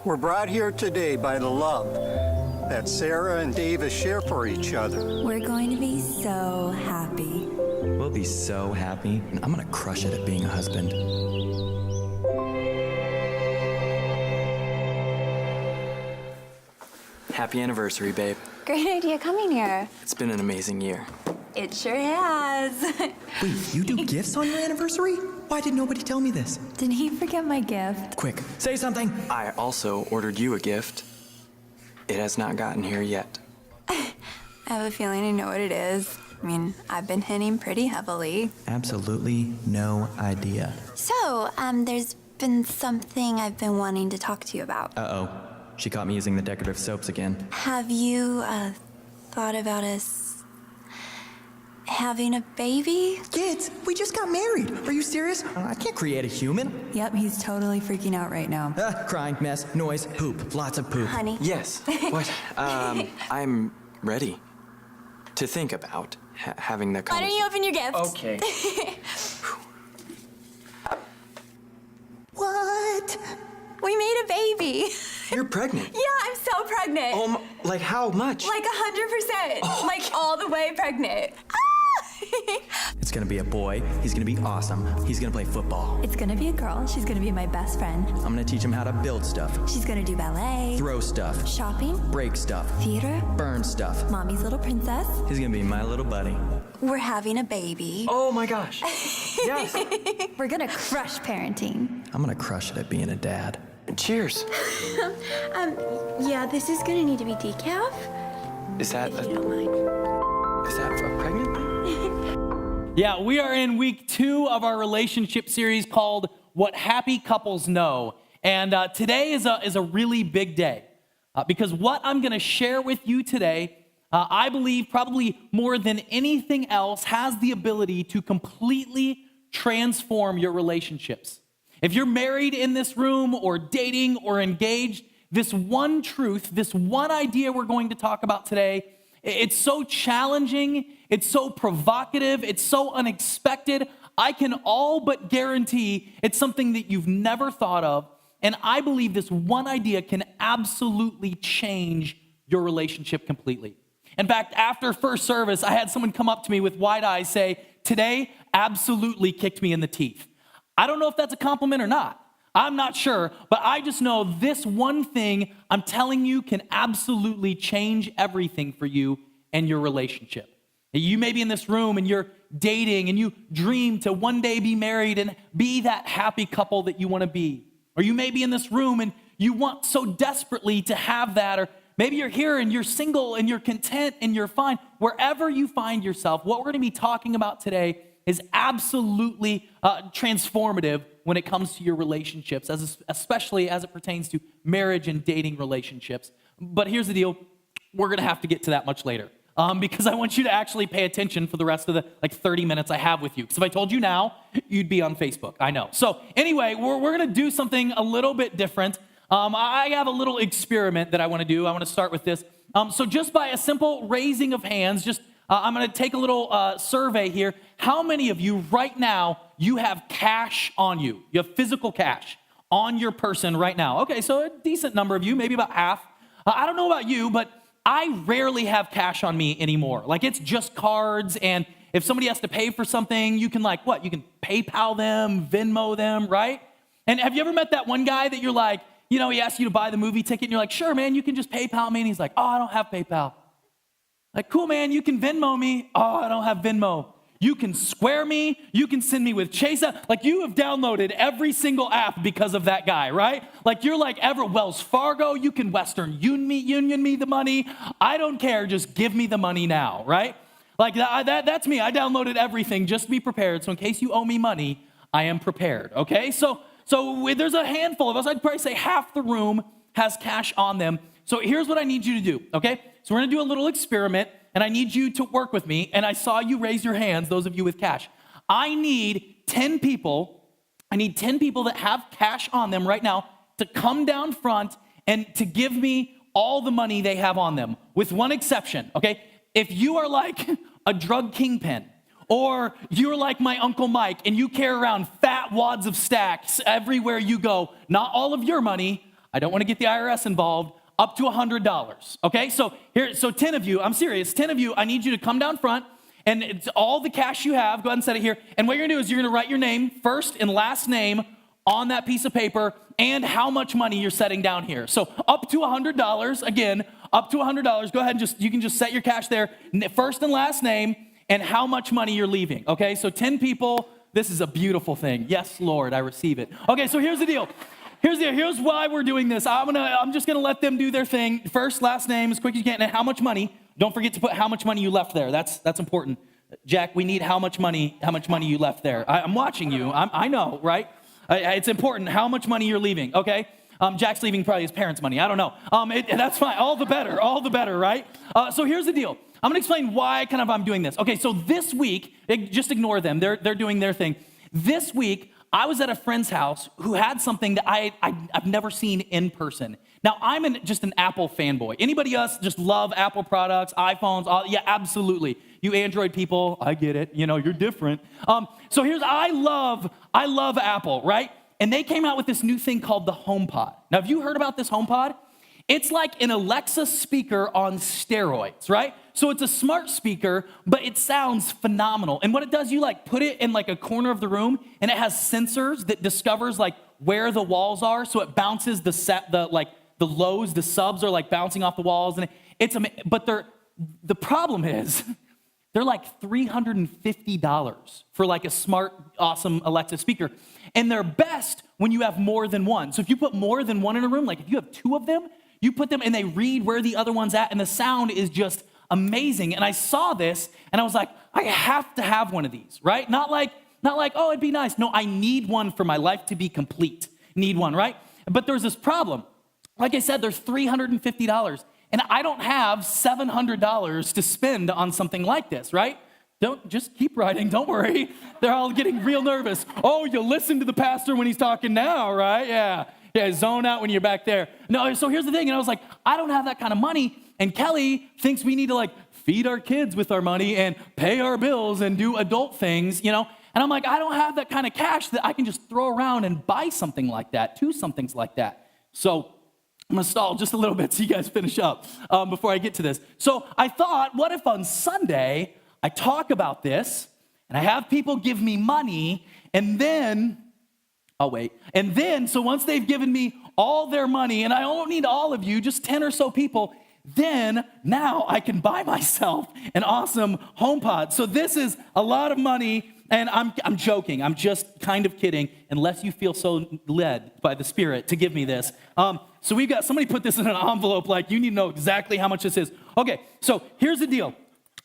We're brought here today by the love that Sarah and Davis share for each other. We're going to be so happy. We'll be so happy, and I'm gonna crush it at being a husband. Happy anniversary, babe. Great idea coming here. It's been an amazing year. It sure has. Wait, you do gifts on your anniversary? Why did nobody tell me this? Did he forget my gift? Quick, say something. I also ordered you a gift. It has not gotten here yet. I have a feeling I know what it is. I mean, I've been hinting pretty heavily. Absolutely no idea. So, there's been something I've been wanting to talk to you about. Uh-oh. She caught me using the decorative soaps again. Have you, thought about us having a baby? Kids, we just got married. Are you serious? I can't create a human. Yep, he's totally freaking out right now. Crying, mess, noise, poop, lots of poop. Honey. Yes. What? I'm ready to think about having that Why don't you open your gift? Okay. What? We made a baby. You're pregnant. Yeah, I'm so pregnant. Like how much? Like 100%. Like all the way pregnant. It's gonna be a boy. He's gonna be awesome. He's gonna play football. It's gonna be a girl. She's gonna be my best friend. I'm gonna teach him how to build stuff, She's gonna do ballet, throw stuff, shopping, break stuff, theater, burn stuff. mommy's little princess. He's gonna be my little buddy. We're having a baby. Oh my gosh. Yes. We're gonna crush parenting. I'm gonna crush it at being a dad. Cheers. Yeah, this is gonna need to be decaf, Is that if you don't mind. a pregnant thing? Yeah, we are in week 2 of our relationship series called What Happy Couples Know. And today is a really big day because what I'm going to share with you today, I believe probably more than anything else, has the ability to completely transform your relationships. If you're married in this room or dating or engaged, this one truth, this one idea we're going to talk about today, it's so challenging, it's so provocative, it's so unexpected. I can all but guarantee it's something that you've never thought of. And I believe this one idea can absolutely change your relationship completely. In fact, after first service, I had someone come up to me with wide eyes say, "Today absolutely kicked me in the teeth." I don't know if that's a compliment or not. I'm not sure, but I just know this one thing I'm telling you can absolutely change everything for you and your relationship. You may be in this room and you're dating and you dream to one day be married and be that happy couple that you want to be. Or you may be in this room and you want so desperately to have that. Or maybe you're here and you're single and you're content and you're fine. Wherever you find yourself, what we're going to be talking about today is absolutely transformative when it comes to your relationships, especially as it pertains to marriage and dating relationships. But here's the deal. We're going to have to get to that much later because I want you to actually pay attention for the rest of the 30 minutes I have with you. Because if I told you now, you'd be on Facebook. I know. So anyway, we're going to do something a little bit different. I have a little experiment that I want to do. I want to start with this. So just by a simple raising of hands, I'm going to take a little survey here. How many of you right now, you have cash on you? You have physical cash on your person right now. Okay, so a decent number of you, maybe about half. I don't know about you, but I rarely have cash on me anymore. Like it's just cards, and if somebody has to pay for something, you can you can PayPal them, Venmo them, right? And have you ever met that one guy that you're like, he asks you to buy the movie ticket, and you're like, sure, man, you can just PayPal me. And he's like, oh, I don't have PayPal. Like, cool, man, you can Venmo me. Oh, I don't have Venmo. You can Square me. You can send me with Chase. Like, you have downloaded every single app because of that guy, right? Like, you're like Wells Fargo. You can Western Union me the money. I don't care. Just give me the money now, right? Like, that's me. I downloaded everything just to be prepared. So in case you owe me money, I am prepared, okay? So there's a handful of us. I'd probably say half the room has cash on them. So here's what I need you to do, okay? So we're gonna do a little experiment, and I need you to work with me, and I saw you raise your hands, those of you with cash. I need 10 people that have cash on them right now to come down front and to give me all the money they have on them, with one exception, okay? If you are like a drug kingpin, or you're like my Uncle Mike, and you carry around fat wads of stacks everywhere you go, not all of your money, I don't want to get the IRS involved, up to $100. Okay, so 10 of you, I'm serious, 10 of you, I need you to come down front, and it's all the cash you have, go ahead and set it here. And what you're gonna do is you're gonna write your name, first and last name, on that piece of paper, and how much money you're setting down here. So up to $100, again, up to $100. Go ahead and you can just set your cash there, first and last name, and how much money you're leaving. Okay, so 10 people. This is a beautiful thing. Yes, Lord, I receive it. Okay, so here's the deal. Here's why we're doing this. I'm just gonna let them do their thing. First, last name, as quick as you can, and how much money. Don't forget to put how much money you left there. That's important. Jack, we need how much money you left there. I'm watching you. I know, right? It's important how much money you're leaving, okay? Jack's leaving probably his parents' money. I don't know. That's fine. All the better, right? So here's the deal. I'm going to explain why I'm doing this. Okay, so this week, just ignore them. They're doing their thing. This week, I was at a friend's house who had something that I've never seen in person. Now, I'm just an Apple fanboy. Anybody else just love Apple products, iPhones? Yeah, absolutely. You Android people, I get it. You know, you're different. So I love Apple, right? And they came out with this new thing called the HomePod. Now, have you heard about this HomePod? It's like an Alexa speaker on steroids, right? So it's a smart speaker, but it sounds phenomenal. And what it does, you put it in a corner of the room, and it has sensors that discovers where the walls are. So it bounces the lows, the subs are bouncing off the walls, and but the problem is they're $350 for a smart, awesome Alexa speaker. And they're best when you have more than one. So if you put more than one in a room, if you have two of them, you put them and they read where the other one's at, and the sound is just amazing. And I saw this and I was like, I have to have one of these, right? Not like, oh, it'd be nice. No, I need one for my life to be complete. Need one, right? But there's this problem. Like I said, there's $350. And I don't have $700 to spend on something like this, right? Just keep writing, don't worry. They're all getting real nervous. Oh, you listen to the pastor when he's talking now, right? Yeah, zone out when you're back there. No, so here's the thing, and I was like, I don't have that kind of money, and Kelly thinks we need to feed our kids with our money and pay our bills and do adult things, And I'm like, I don't have that kind of cash that I can just throw around and buy something like that, two somethings like that. So I'm gonna stall just a little bit so you guys finish up before I get to this. So I thought, what if on Sunday I talk about this and I have people give me money, and then I'll wait. And then, so once they've given me all their money, and I don't need all of you, just 10 or so people, then now I can buy myself an awesome HomePod. So this is a lot of money. And I'm joking. I'm just kind of kidding, unless you feel so led by the Spirit to give me this. So we've got, somebody put this in an envelope, you need to know exactly how much this is. Okay, so here's the deal.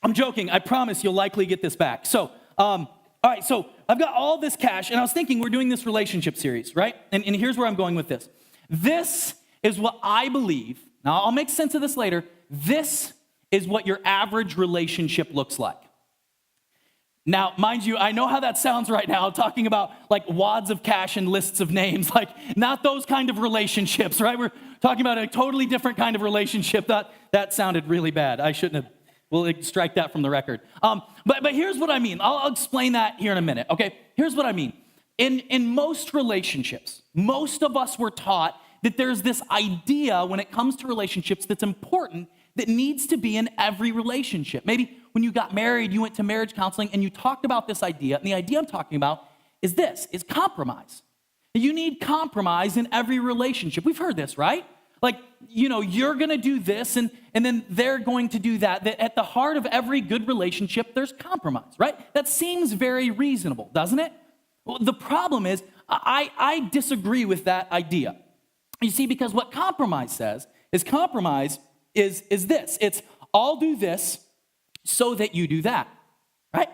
I'm joking. I promise you'll likely get this back. So, all right, so I've got all this cash, and I was thinking we're doing this relationship series, right? And here's where I'm going with this. This is what I believe. Now, I'll make sense of this later. This is what your average relationship looks like. Now, mind you, I know how that sounds right now, talking about wads of cash and lists of names, not those kind of relationships, right? We're talking about a totally different kind of relationship. That sounded really bad. I shouldn't have. We'll strike that from the record. But here's what I mean. I'll explain that here in a minute, okay? Here's what I mean. In most relationships, most of us were taught that there's this idea when it comes to relationships that's important, that needs to be in every relationship. Maybe when you got married, you went to marriage counseling and you talked about this idea. And the idea I'm talking about is compromise. You need compromise in every relationship. We've heard this, right? You're going to do this and then they're going to do that. That at the heart of every good relationship, there's compromise, right? That seems very reasonable, doesn't it? Well, the problem is I disagree with that idea. You see, because what compromise says is this. It's, I'll do this so that you do that, right?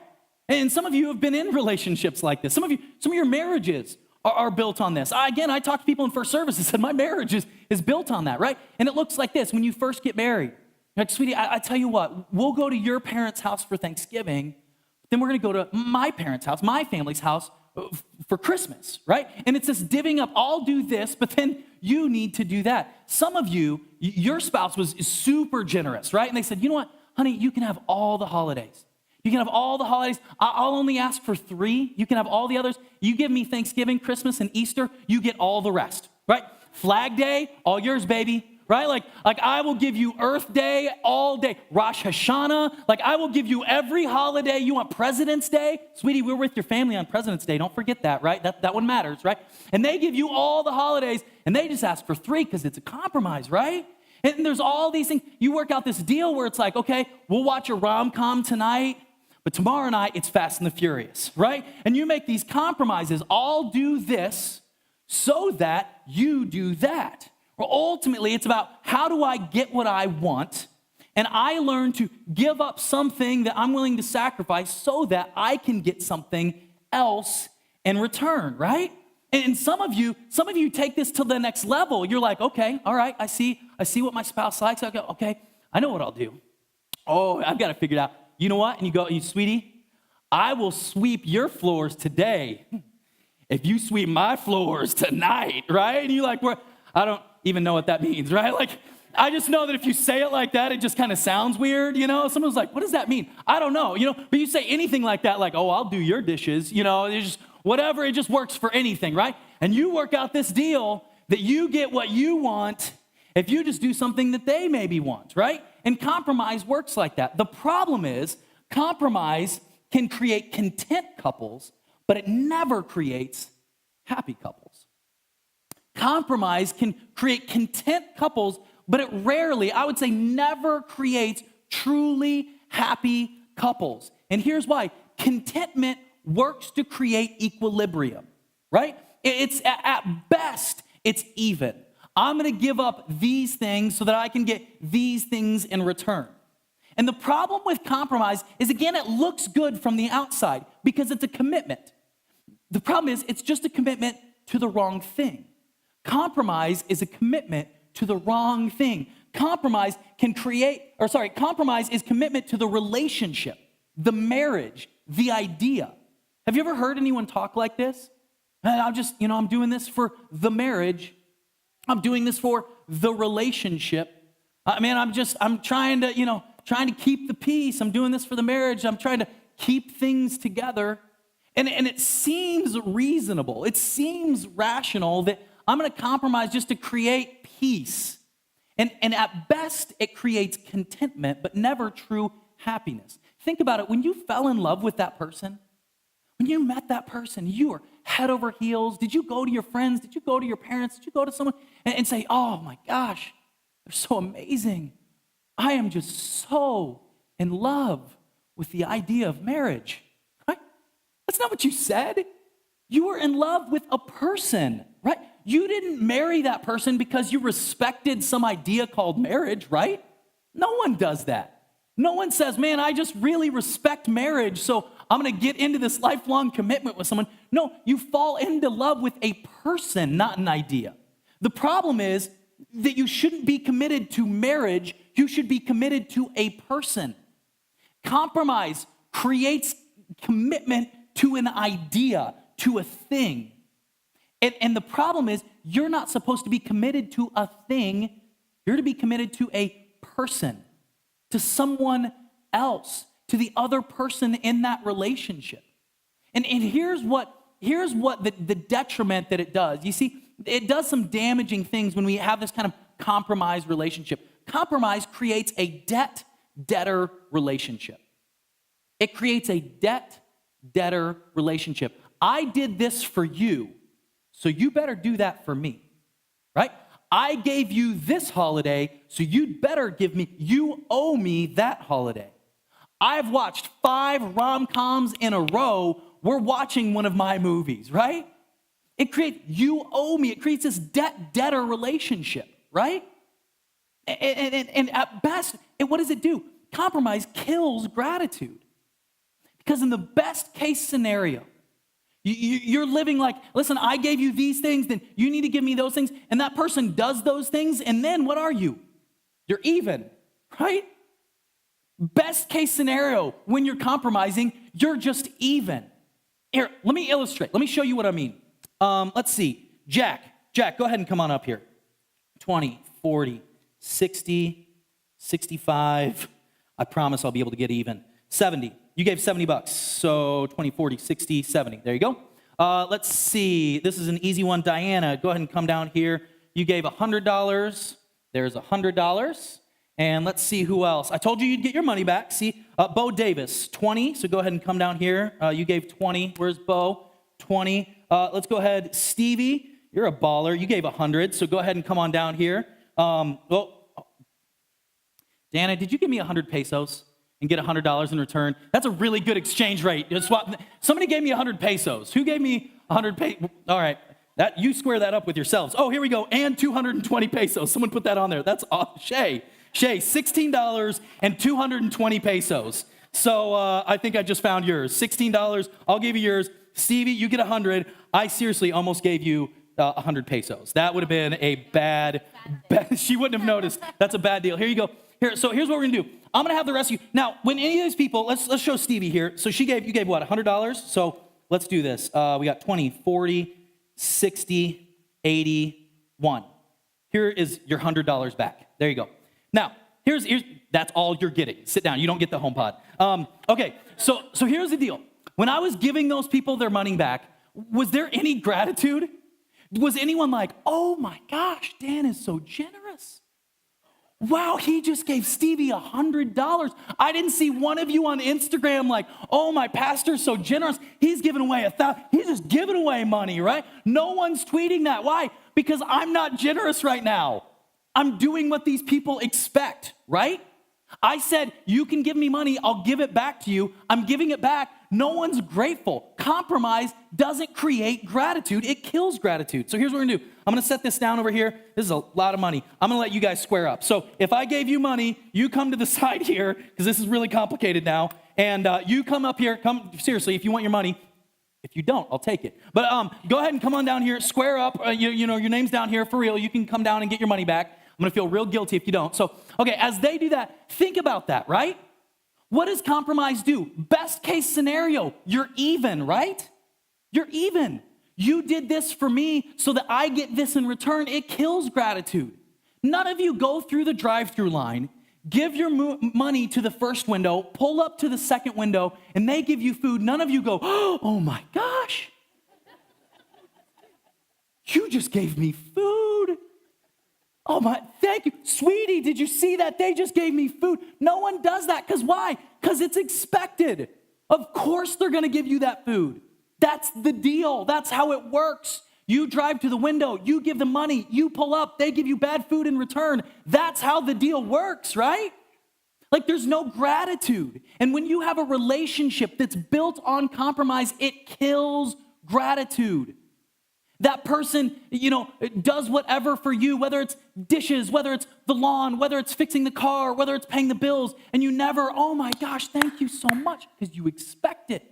And some of you have been in relationships like this. Some of your marriages are built on this. I talked to people in first service and said, my marriage is built on that, right? And it looks like this. When you first get married, you're like, sweetie, I tell you what, we'll go to your parents' house for Thanksgiving, then we're going to go to my parents' house, my family's house for Christmas, right? And it's this divvying up, I'll do this, but then you need to do that. Some of you, your spouse was super generous, right? And they said, you know what, honey, you can have all the holidays. You can have all the holidays. I'll only ask for 3. You can have all the others. You give me Thanksgiving, Christmas, and Easter. You get all the rest, right? Flag Day, all yours, baby. Right? Like I will give you Earth Day all day. Rosh Hashanah, like I will give you every holiday. You want President's Day? Sweetie, we're with your family on President's Day. Don't forget that, right? That one matters, right? And they give you all the holidays, and they just ask for 3 because it's a compromise, right? And there's all these things. You work out this deal where it's like, okay, we'll watch a rom-com tonight, but tomorrow night it's Fast and the Furious, right? And you make these compromises. I'll do this so that you do that. Well, ultimately, it's about how do I get what I want, and I learn to give up something that I'm willing to sacrifice so that I can get something else in return, right? And some of you take this to the next level. You're like, okay, all right, I see what my spouse likes. I go, okay, I know what I'll do. Oh, I've got to figure it out. You know what? And you go, sweetie, I will sweep your floors today if you sweep my floors tonight, right? And you're like, I don't even know what that means, right? Like, I just know that if you say it like that, it just kind of sounds weird, Someone's like, what does that mean? I don't know, But you say anything like that, like, oh, I'll do your dishes, it's just whatever, it just works for anything, right? And you work out this deal that you get what you want if you just do something that they maybe want, right? And compromise works like that. The problem is, compromise can create content couples, but it never creates happy couples. Compromise can create content couples, but it rarely, I would say never creates truly happy couples. And here's why. Contentment works to create equilibrium, right? It's at best, it's even. I'm going to give up these things so that I can get these things in return. And the problem with compromise is, again, it looks good from the outside because it's a commitment. The problem is it's just a commitment to the wrong thing. Compromise is a commitment to the wrong thing. Compromise is commitment to the relationship, the marriage, the idea. Have you ever heard anyone talk like this? I'm doing this for the marriage. I'm doing this for the relationship. I'm trying to keep the peace. I'm doing this for the marriage. I'm trying to keep things together. And it seems reasonable. It seems rational that I'm going to compromise just to create peace. And at best, it creates contentment, but never true happiness. Think about it. When you fell in love with that person, when you met that person, you were head over heels. Did you go to your friends? Did you go to your parents? Did you go to someone and say, oh my gosh, they're so amazing. I am just so in love with the idea of marriage, right? That's not what you said. You were in love with a person, right? You didn't marry that person because you respected some idea called marriage, right? No one does that. No one says, man, I just really respect marriage, so I'm going to get into this lifelong commitment with someone. No, you fall into love with a person, not an idea. The problem is that you shouldn't be committed to marriage. You should be committed to a person. Compromise creates commitment to an idea, to a thing. And the problem is, you're not supposed to be committed to a thing. You're to be committed to a person, to someone else, to the other person in that relationship. And here's what the detriment that it does. You see, it does some damaging things when we have this kind of compromised relationship. Compromise creates a debt-debtor relationship. It creates a debt-debtor relationship. I did this for you, so you better do that for me, right? I gave you this holiday, so you'd better you owe me that holiday. I've watched 5 rom-coms in a row. We're watching one of my movies, right? You owe me. It creates this debt-debtor relationship, right? And at best, what does it do? Compromise kills gratitude. Because in the best case scenario, you're living like, listen, I gave you these things, then you need to give me those things. And that person does those things, and then what are you? You're even, right? Best case scenario, when you're compromising, you're just even. Here, let me illustrate. Let me show you what I mean. Let's see. Jack, go ahead and come on up here. 20, 40, 60, 65. I promise I'll be able to get even. 70. You gave $70. So 20, 40, 60, 70. There you go. Let's see. This is an easy one. Diana, go ahead and come down here. you gave $100. There's $100. And let's see who else. I told you you'd get your money back. See, Bo Davis, 20. So go ahead and come down here. You gave 20. Where's Bo? 20. Let's go ahead. Stevie, you're a baller. You gave 100. So go ahead and come on down here. Dana, did you give me 100 pesos and get $100 in return? That's a really good exchange rate. Somebody gave me 100 pesos. Who gave me 100 pesos? All right. You square that up with yourselves. Oh, here we go. And 220 pesos. Someone put that on there. That's awesome. Shay, $16 and 220 pesos. So I think I just found yours. $16. I'll give you yours. Stevie, you get 100. I seriously almost gave you 100 pesos. That would have been a bad. She wouldn't have noticed. That's a bad deal. Here you go. So here's what we're gonna do. I'm gonna have the rest of you. Now, when any of these people, let's show Stevie here. So you gave what, $100? So let's do this. We got 20, 40, 60, 80, 1. Here is your $100 back. There you go. Now, here's that's all you're getting. Sit down. You don't get the HomePod. Okay, so here's the deal. When I was giving those people their money back, was there any gratitude? Was anyone like, oh my gosh, Dan is so generous. Wow, he just gave Stevie $100. I didn't see one of you on Instagram like, oh, my pastor's so generous. He's giving away $1,000. He's just giving away money, right? No one's tweeting that. Why? Because I'm not generous right now. I'm doing what these people expect, right? I said, you can give me money. I'll give it back to you. I'm giving it back. No one's grateful. Compromise doesn't create gratitude. It kills gratitude. So here's what we're going to do. I'm going to set this down over here. This is a lot of money. I'm going to let you guys square up. So if I gave you money, you come to the side here, because this is really complicated now, and you come up here. Come seriously, if you want your money. If you don't, I'll take it. But go ahead and come on down here. Square up. You know, your name's down here for real. You can come down and get your money back. I'm going to feel real guilty if you don't. So, okay, as they do that, think about that, right? What does compromise do? Best case scenario, you're even, right? You're even. You did this for me so that I get this in return. It kills gratitude. None of you go through the drive-through line, give your money to the first window, pull up to the second window, and they give you food. None of you go, oh my gosh, you just gave me food. Oh my, thank you. Sweetie, did you see that? They just gave me food. No one does that. Because why? Because it's expected. Of course they're going to give you that food. That's the deal. That's how it works. You drive to the window, you give them money, you pull up, they give you bad food in return. That's how the deal works, right? Like there's no gratitude. And when you have a relationship that's built on compromise, it kills gratitude. That person, does whatever for you, whether it's dishes, whether it's the lawn, whether it's fixing the car, whether it's paying the bills, and you never, oh my gosh, thank you so much, because you expect it.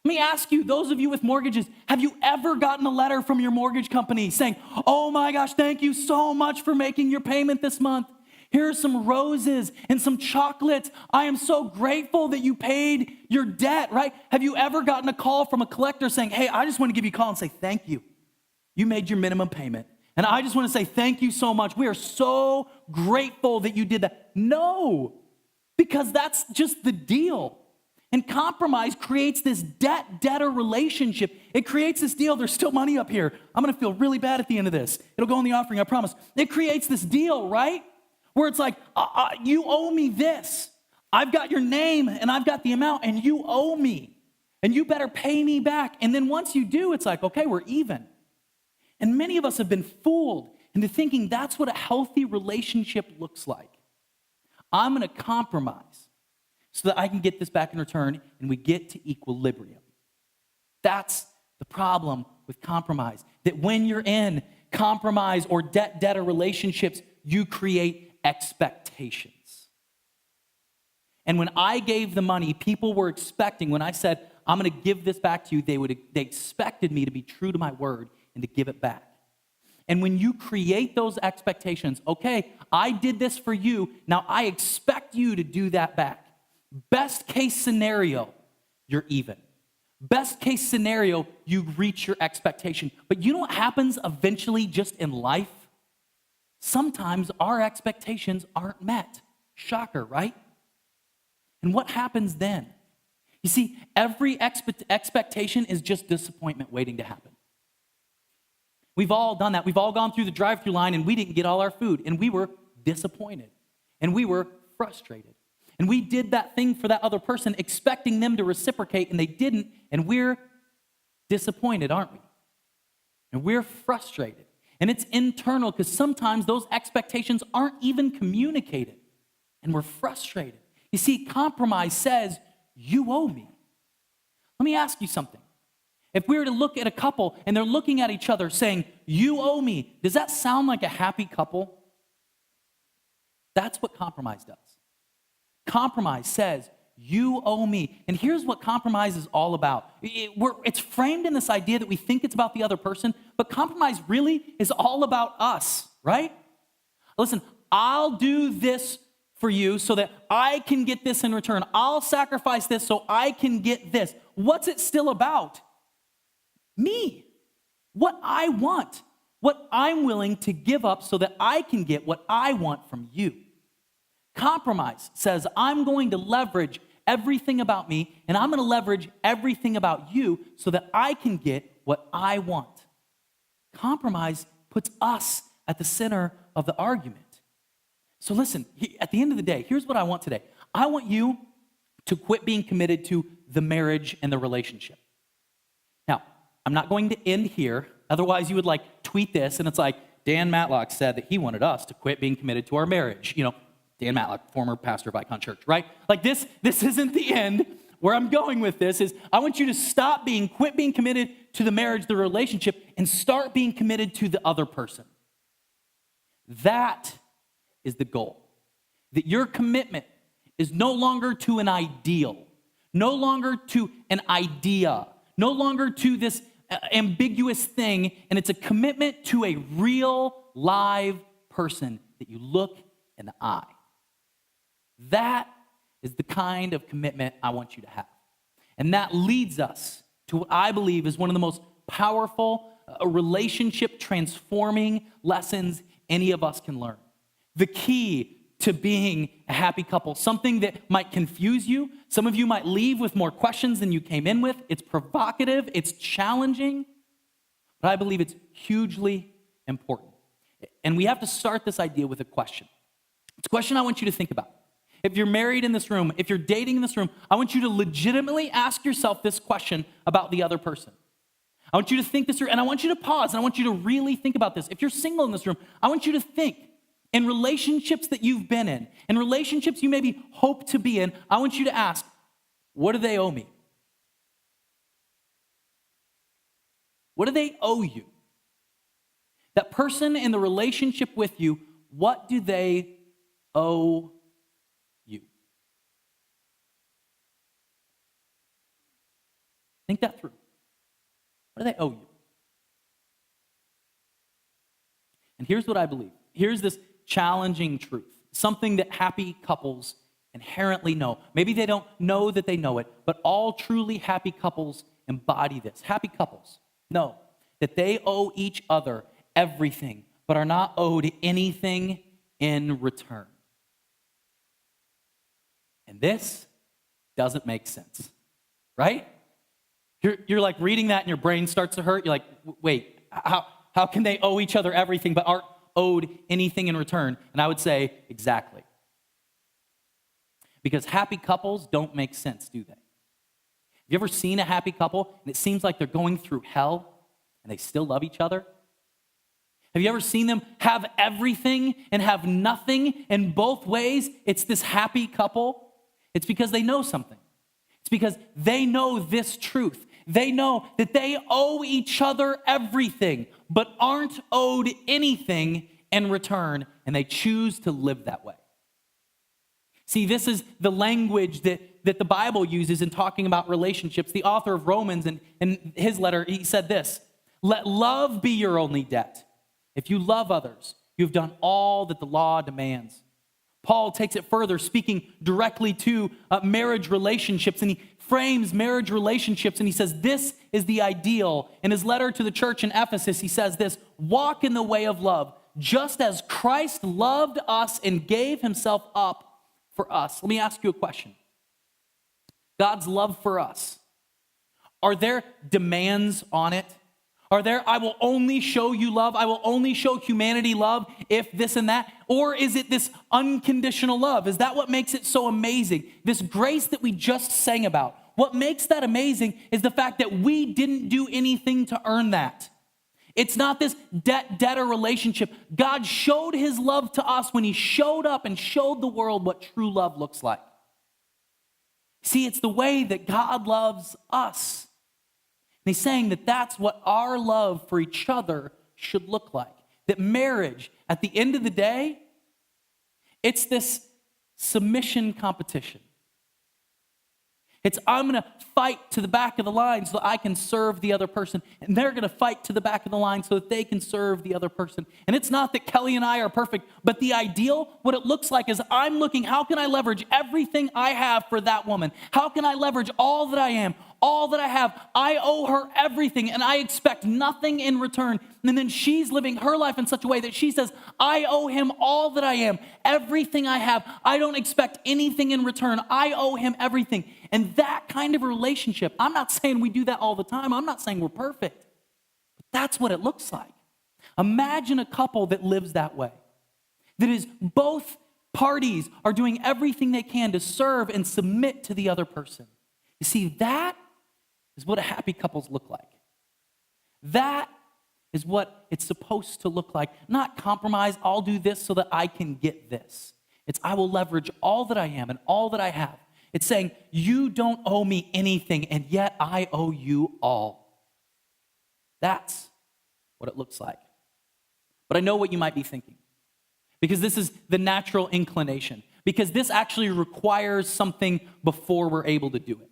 Let me ask you, those of you with mortgages, have you ever gotten a letter from your mortgage company saying, oh my gosh, thank you so much for making your payment this month. Here are some roses and some chocolates. I am so grateful that you paid your debt, right? Have you ever gotten a call from a collector saying, hey, I just want to give you a call and say thank you. You made your minimum payment. And I just want to say thank you so much. We are so grateful that you did that. No, because that's just the deal. And compromise creates this debtor relationship. It creates this deal. There's still money up here. I'm going to feel really bad at the end of this. It'll go in the offering, I promise. It creates this deal, right? Where it's like, you owe me this. I've got your name and I've got the amount and you owe me. And you better pay me back. And then once you do, it's like, okay, we're even. And many of us have been fooled into thinking that's what a healthy relationship looks like. I'm going to compromise so that I can get this back in return and we get to equilibrium. That's the problem with compromise. That when you're in compromise or debtor relationships, you create expectations. And when I gave the money, people were expecting, when I said, I'm going to give this back to you, they expected me to be true to my word and to give it back. And when you create those expectations, okay, I did this for you, now I expect you to do that back. Best case scenario, you're even. Best case scenario, you reach your expectation. But you know what happens eventually just in life? Sometimes our expectations aren't met. Shocker, right? And what happens then? You see, every expectation is just disappointment waiting to happen. We've all done that. We've all gone through the drive-through line and we didn't get all our food and we were disappointed and we were frustrated. And we did that thing for that other person expecting them to reciprocate and they didn't, and we're disappointed, aren't we? And we're frustrated. And it's internal because sometimes those expectations aren't even communicated and we're frustrated. You see, compromise says, you owe me. Let me ask you something. If we were to look at a couple and they're looking at each other saying, you owe me, does that sound like a happy couple? That's what compromise does. Compromise says, you owe me. And here's what compromise is all about. It's framed in this idea that we think it's about the other person, but compromise really is all about us, right? Listen, I'll do this for you so that I can get this in return. I'll sacrifice this so I can get this. What's it still about? Me. What I want. What I'm willing to give up so that I can get what I want from you. Compromise says, I'm going to leverage everything about me, and I'm going to leverage everything about you so that I can get what I want. Compromise puts us at the center of the argument. So listen, at the end of the day, here's what I want today. I want you to quit being committed to the marriage and the relationship. Now, I'm not going to end here. Otherwise, you would tweet this, and it's like, Dan Matlock said that he wanted us to quit being committed to our marriage. Dan Matlock, former pastor of Icon Church, right? This isn't the end. Where I'm going with this is I want you to quit being committed to the marriage, the relationship, and start being committed to the other person. That is the goal. That your commitment is no longer to an ideal, no longer to an idea, no longer to this ambiguous thing, and it's a commitment to a real, live person that you look in the eye. That is the kind of commitment I want you to have. And that leads us to what I believe is one of the most powerful, relationship transforming lessons any of us can learn. The key to being a happy couple, something that might confuse you. Some of you might leave with more questions than you came in with. It's provocative, it's challenging, but I believe it's hugely important. And we have to start this idea with a question. It's a question I want you to think about. If you're married in this room, if you're dating in this room, I want you to legitimately ask yourself this question about the other person. I want you to think this through, and I want you to pause, and I want you to really think about this. If you're single in this room, I want you to think in relationships that you've been in relationships you maybe hope to be in, I want you to ask, what do they owe me? What do they owe you? That person in the relationship with you, what do they owe you? Think that through. What do they owe you? And here's what I believe. Here's this challenging truth, something that happy couples inherently know. Maybe they don't know that they know it, but all truly happy couples embody this. Happy couples know that they owe each other everything, but are not owed anything in return. And this doesn't make sense, right? You're reading that and your brain starts to hurt. You're like, wait, how can they owe each other everything but aren't owed anything in return? And I would say, exactly. Because happy couples don't make sense, do they? Have you ever seen a happy couple and it seems like they're going through hell and they still love each other? Have you ever seen them have everything and have nothing in both ways? It's this happy couple. It's because they know something. It's because they know this truth. They know that they owe each other everything, but aren't owed anything in return, and they choose to live that way. See, this is the language that the Bible uses in talking about relationships. The author of Romans, in his letter, he said this, "Let love be your only debt. If you love others, you've done all that the law demands." Paul takes it further, speaking directly to marriage relationships, and he frames marriage relationships, and he says, this is the ideal. In his letter to the church in Ephesus, he says this, "Walk in the way of love, just as Christ loved us and gave himself up for us." Let me ask you a question. God's love for us, are there demands on it? Are there, I will only show you love, I will only show humanity love if this and that? Or is it this unconditional love? Is that what makes it so amazing? This grace that we just sang about. What makes that amazing is the fact that we didn't do anything to earn that. It's not this debt-debtor relationship. God showed his love to us when he showed up and showed the world what true love looks like. See, it's the way that God loves us. And he's saying that that's what our love for each other should look like. That marriage, at the end of the day, it's this submission competition. It's I'm going to fight to the back of the line so that I can serve the other person. And they're going to fight to the back of the line so that they can serve the other person. And it's not that Kelly and I are perfect, but the ideal, what it looks like is I'm looking, how can I leverage everything I have for that woman? How can I leverage all that I am, all that I have? I owe her everything and I expect nothing in return. And then she's living her life in such a way that she says, I owe him all that I am, everything I have. I don't expect anything in return. I owe him everything. And that kind of relationship, I'm not saying we do that all the time. I'm not saying we're perfect. But that's what it looks like. Imagine a couple that lives that way. That is, both parties are doing everything they can to serve and submit to the other person. You see, that is what a happy couples look like. That is what it's supposed to look like. Not compromise, I'll do this so that I can get this. It's I will leverage all that I am and all that I have. It's saying, you don't owe me anything, and yet I owe you all. That's what it looks like. But I know what you might be thinking, because this is the natural inclination, because this actually requires something before we're able to do it.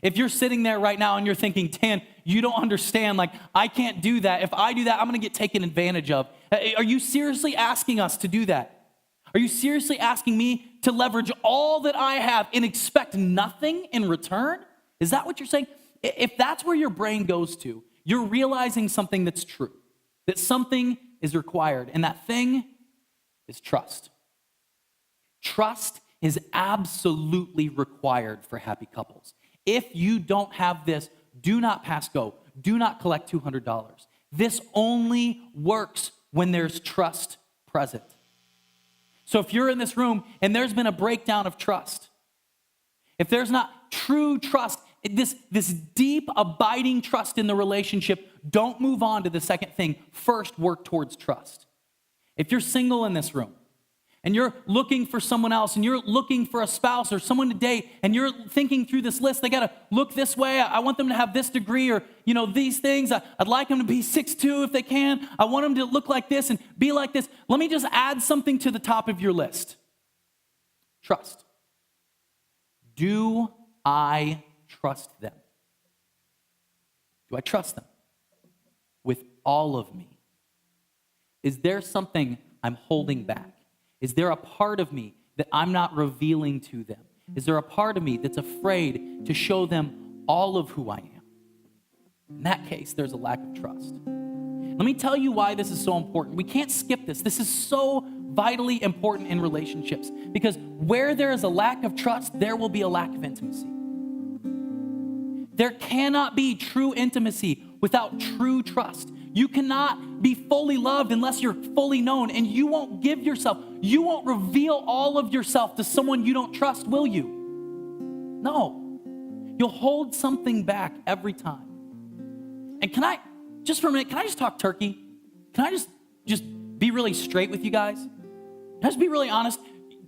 If you're sitting there right now and you're thinking, Dan, you don't understand, like, I can't do that. If I do that, I'm going to get taken advantage of. Are you seriously asking us to do that? Are you seriously asking me to leverage all that I have and expect nothing in return? Is that what you're saying? If that's where your brain goes to, you're realizing something that's true, that something is required, and that thing is trust. Trust is absolutely required for happy couples. If you don't have this, do not pass go. Do not collect $200. This only works when there's trust present. So if you're in this room and there's been a breakdown of trust, if there's not true trust, this deep, abiding trust in the relationship, don't move on to the second thing. First, work towards trust. If you're single in this room and you're looking for someone else and you're looking for a spouse or someone to date and you're thinking through this list, they got to look this way. I want them to have this degree or, these things. I'd like them to be 6'2" if they can. I want them to look like this and be like this. Let me just add something to the top of your list. Trust. Do I trust them? Do I trust them with all of me? Is there something I'm holding back? Is there a part of me that I'm not revealing to them? Is there a part of me that's afraid to show them all of who I am? In that case, there's a lack of trust. Let me tell you why this is so important. We can't skip this. This is so vitally important in relationships because where there is a lack of trust, there will be a lack of intimacy. There cannot be true intimacy without true trust. You cannot be fully loved unless you're fully known, and you won't you won't reveal all of yourself to someone you don't trust, will you? No. You'll hold something back every time. And can I just talk turkey? Can I just be really straight with you guys? Can I just be really honest?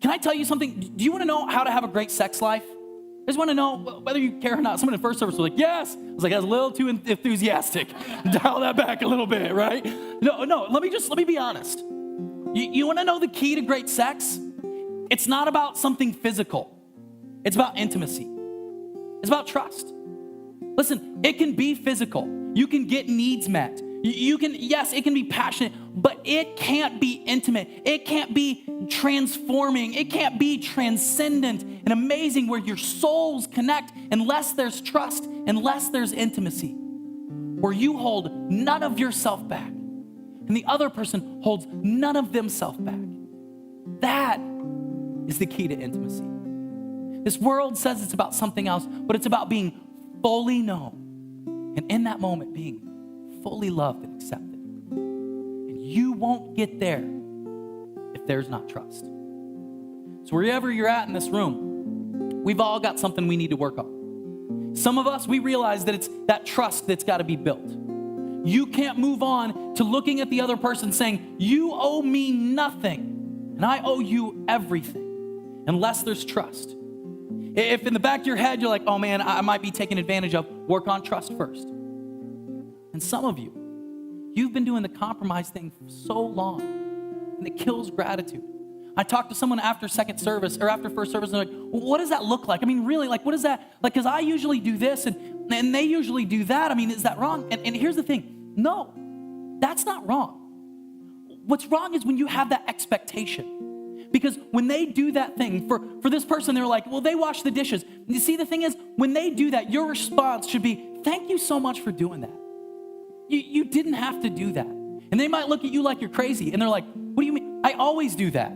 Can I tell you something? Do you want to know how to have a great sex life? I just want to know whether you care or not. Someone in first service was like, yes. I was like, that's a little too enthusiastic. Dial that back a little bit, right? No, let me be honest. You want to know the key to great sex? It's not about something physical. It's about intimacy. It's about trust. Listen, it can be physical. You can get needs met. Yes, it can be passionate, but it can't be intimate. It can't be transforming. It can't be transcendent and amazing where your souls connect unless there's trust, unless there's intimacy, where you hold none of yourself back and the other person holds none of themselves back. That is the key to intimacy. This world says it's about something else, but it's about being fully known and in that moment being fully loved and accepted. And you won't get there if there's not trust. So wherever you're at in this room, we've all got something we need to work on. Some of us, we realize that it's that trust that's got to be built. You can't move on to looking at the other person saying, you owe me nothing, and I owe you everything, unless there's trust. If in the back of your head, you're like, oh man, I might be taken advantage of, work on trust first. And some of you, you've been doing the compromise thing for so long, and it kills gratitude. I talked to someone after second service or after first service, and they're like, well, what does that look like? I mean, really, like, what is that? Like, because I usually do this, and they usually do that. I mean, is that wrong? And here's the thing. No, that's not wrong. What's wrong is when you have that expectation. Because when they do that thing, for this person, they're like, well, they wash the dishes. You see, the thing is, when they do that, your response should be, thank you so much for doing that. You didn't have to do that. And they might look at you like you're crazy, and they're like, what do you mean? I always do that.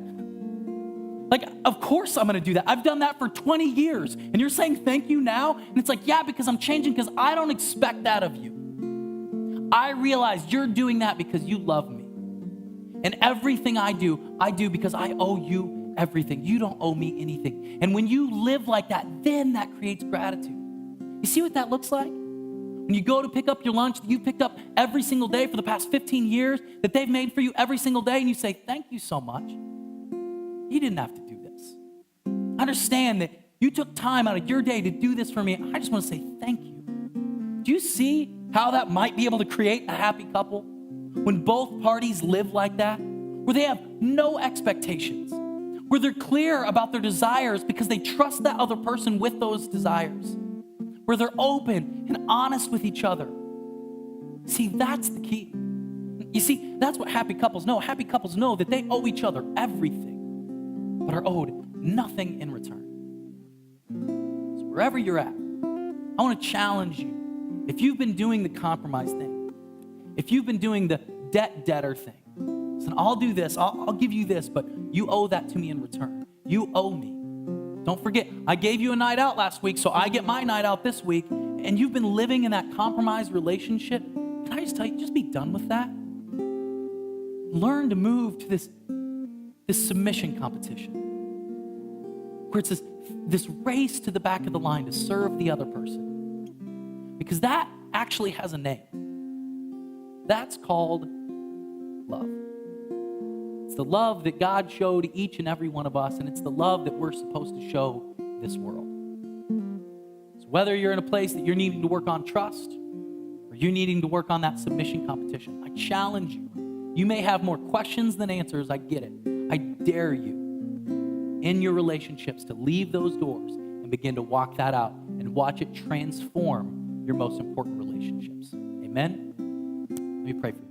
Like, of course I'm gonna do that. I've done that for 20 years. And you're saying thank you now? And it's like, yeah, because I'm changing, because I don't expect that of you. I realize you're doing that because you love me. And everything I do because I owe you everything. You don't owe me anything. And when you live like that, then that creates gratitude. You see what that looks like? When you go to pick up your lunch that you picked up every single day for the past 15 years, that they've made for you every single day, and you say, thank you so much. You didn't have to do this. I understand that you took time out of your day to do this for me. I just want to say thank you. Do you see how that might be able to create a happy couple? When both parties live like that, where they have no expectations, where they're clear about their desires because they trust that other person with those desires, where they're open and honest with each other. See, that's the key. You see, that's what happy couples know. Happy couples know that they owe each other everything, but are owed nothing in return. So wherever you're at, I want to challenge you. If you've been doing the compromise thing, if you've been doing the debtor thing, listen, I'll do this, I'll give you this, but you owe that to me in return. You owe me. Don't forget, I gave you a night out last week, so I get my night out this week, and you've been living in that compromised relationship. Can I just tell you, just be done with that? Learn to move to this submission competition, where it's this race to the back of the line to serve the other person. Because that actually has a name. That's called love. It's the love that God showed each and every one of us, and it's the love that we're supposed to show this world. So whether you're in a place that you're needing to work on trust, or you're needing to work on that submission competition, I challenge you. You may have more questions than answers, I get it. I dare you in your relationships to leave those doors and begin to walk that out and watch it transform your most important relationships. Amen? Let me pray for you.